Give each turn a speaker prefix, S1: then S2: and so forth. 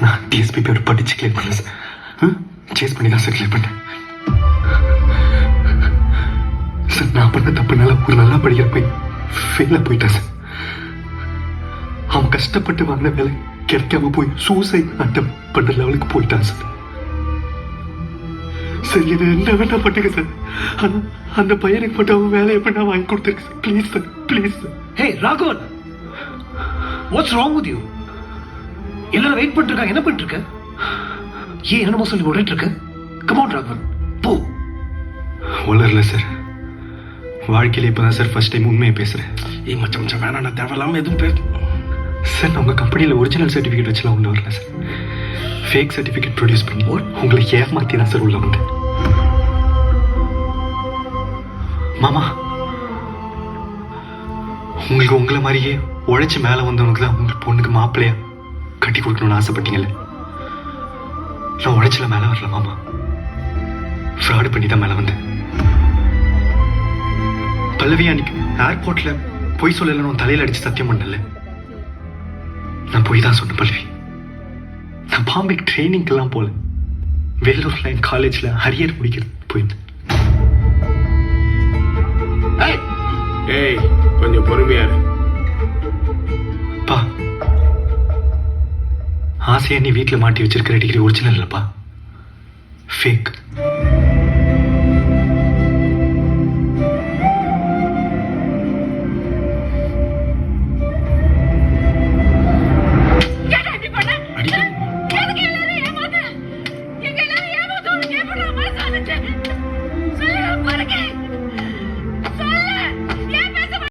S1: நான் டிஎஸ்பி பேர் படிச்சு கிளியர் பண்ணல சார். சேஸ் பண்ணி தான் சார் கிளியர் பண்ணேன் சார். நான் பண்ண தப்புனால ஒரு நல்லா படிக்கிற போய் ஃபெயில போயிட்டேன் சார். அவன் கஷ்டப்பட்டு வாங்கின வேலை கிடைக்காம போய் சூசைட் அட்டம் பண்ற லெவலுக்கு போயிட்டான் சார். சார் இது என்ன வேணா பண்ணுங்க சார். ஆனா அந்த பையனுக்கு மட்டும் அவன் வேலையை பண்ண வாங்கி கொடுத்துருக்கு sir. Please sir, please sir.
S2: Hey Raghavan, what's wrong with you? எல்லாரும் வெயிட் பண்ணிட்டு இருக்காங்க, என்ன பண்ணிட்டு இருக்க? ஏன் என்னமோ சொல்லி ஓடிட்டு இருக்க? கம் ஆன் ராகவன், போ.
S1: வளரல சார். வாழ்க்கையில இப்பதான் சார் ஃபர்ஸ்ட் டைம் உண்மையை பேசுறேன்.
S2: ஏய் மச்சம் மச்சம் வேணாம், நான் தேவையில்லாம எதுவும் பேச.
S1: சார் நான் உங்கள் கம்பெனியில் ஒரிஜினல் சர்டிஃபிகேட் வச்சுலாம் உள்ள வரல சார். ஃபேக் சர்டிஃபிகேட் ப்ரொடியூஸ் பண்ணி உங்களை ஏமாற்றி தான் சார் உள்ள வந்தேன். மாமா, உங்களுக்கு உங்களை மாதிரியே உழைச்சி மேலே வந்தவனுக்கு தான் உங்கள் பொண்ணுக்கு மாப்பிள்ளையா கட்டி கொடுக்கணும்னு ஆசைப்பட்டீங்கல்ல. நான் உழைச்சல மேலே வரல மாமா, ஃப்ராடு பண்ணி தான் மேலே வந்தேன். பல்லவியா அன்னைக்கு ஏர்போர்ட்ல பொய் சொல்லலன்னு உன் தலையில அடிச்சு சத்தியம் பண்ணல. நான் போய் தான் சொன்னேன் பல்லவி. நான் பாம்பேக்கு ட்ரைனிங்க்கெல்லாம் போல, வேலூர்ல என் காலேஜ்ல அரியர் முடிக்கிறது போயிருந்தேன்.
S3: ஏய் கொஞ்சம் பொறுமையா இரு.
S1: பா, ஆசையா நீ வீட்டில் மாட்டி வச்சிருக்கிற டிகிரி ஒரிஜினல் இல்லப்பா, ஃபேக்.